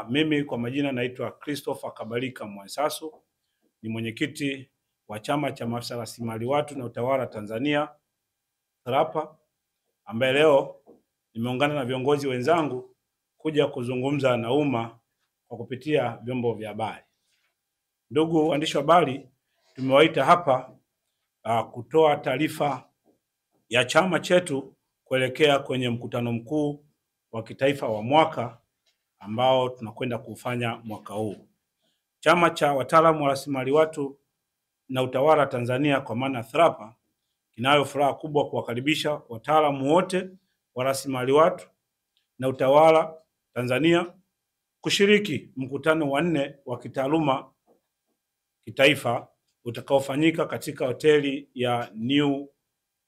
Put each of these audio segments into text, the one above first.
Mimi kwa majina naitwa Christopher Kabalika Mwansasu, ni mwenyekiti wa chama cha maafisa rasilimali watu na utawala Tanzania TRAPA, ambaye leo nimeungana na viongozi wenzangu kuja kuzungumza na umma kwa kupitia vyombo vya habari. Ndugu waandishi wa habari, tumewaita hapa kutoa taarifa ya chama chetu kuelekea kwenye mkutano mkuu wa kitaifa wa mwaka ambao tunakwenda kufanya mwaka huu. Chama cha wataalamu wa rasilimali watu na utawala Tanzania kwa maana TRAPA kinayo furaha kubwa kuwakaribisha wataalamu wote wa rasilimali watu na utawala Tanzania kushiriki mkutano wa 4 wa kitaaluma kitaifa utakaofanyika katika hoteli ya New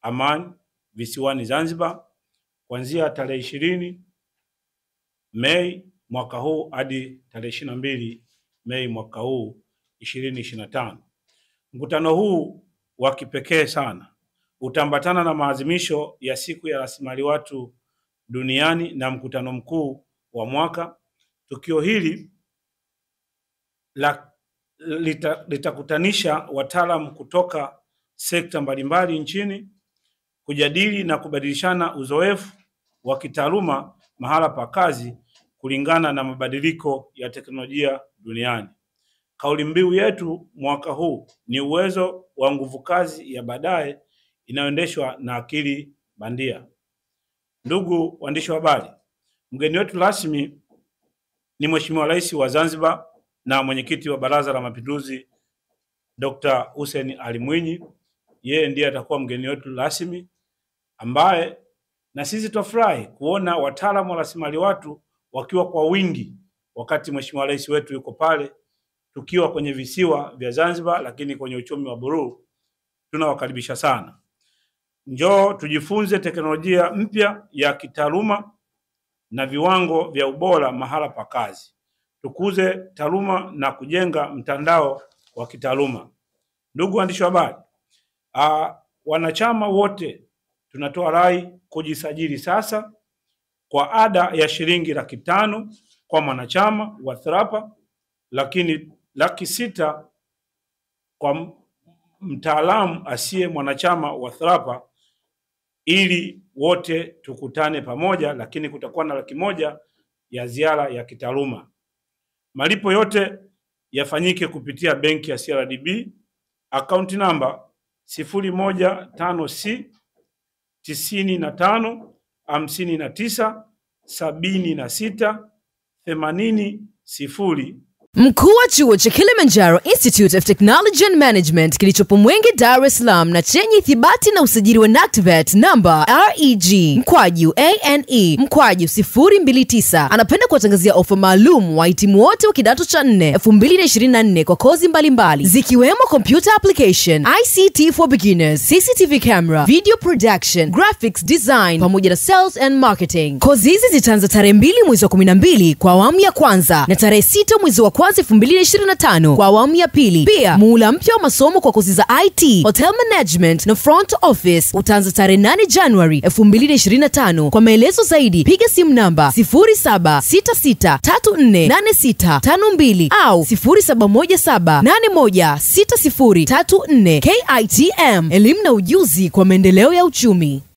Aman visiwani Zanzibar kuanzia tarehe 20 Mei mwaka huu hadi tarehe 22 Mei mwaka huu 2025. Mkutano huu wa kipekee sana utaambatana na maadhimisho ya siku ya rasilimali watu duniani na mkutano mkuu wa mwaka. Tukio hili litakutanisha wataalamu kutoka sekta mbalimbali nchini kujadili na kubadilishana uzoefu wa kitaaluma mahala pa kazi kulingana na mabadiliko ya teknolojia duniani. Kauli mbiu yetu mwaka huu ni uwezo wa nguvu kazi ya baadaye inayoendeshwa na akili bandia. Ndugu waandishi wa habari, mgeni wetu rasmi ni Mheshimiwa Rais wa Zanzibar na mwenyekiti wa Baraza la Mapinduzi Dr. Hussein Ali Mwinyi. Yeye ndiye atakuwa mgeni wetu rasmi, ambaye na sisi tutafurahi kuona wataalamu wa rasilimali watu wakiwa kwa wingi wakati Mheshimiwa Rais wetu yuko pale, tukiwa kwenye visiwa vya Zanzibar lakini kwenye uchumi wa buluu. Tunawakaribisha sana. Njoo tujifunze teknolojia mpya ya kitaaluma na viwango vya ubora mahala pa kazi. Tukuze taaluma na kujenga mtandao wa kitaaluma. Ndugu waandishi wa habari, wanachama wote tunatoa rai kujisajili sasa kwa ada ya shilingi 500,000 kwa mwanachama wa TRAPA, lakini 600,000 kwa mtaalamu asiye mwanachama wa TRAPA, ili wote tukutane pamoja, lakini kutakuwa na 100,000 ya ziara ya kitaaluma. Malipo yote yafanyike kupitia benki ya CRDB, account number 0150 95 59 76 80 0. Mkuu wa chuo cha Kilimanjaro Institute of Technology and Management kilichopo Mwenge, Dar es Salaam na chenye ithibati na usajili wa NACTVET namba REG/ANE/029 anapenda kuwatangazia ofa maalum wahitimu wote wa kidato cha 4 2024 kwa kozi mbalimbali zikiwemo computer application, ICT for beginners, CCTV camera, video production, graphics design pamoja na sales and marketing. Kozi hizi zitaanza tarehe 2 mwezi wa 12 kwa awamu ya kwanza na tarehe 6 mwezi wa 2025 kwa awamu ya pili. Pia muhula mpya wa masomo kwa kozi za IT, hotel management na front office utaanza tarehe 8 January 2025. Kwa maelezo zaidi piga simu namba 0766348652 au 0717816034. KITM, elimu na ujuzi kwa maendeleo ya uchumi.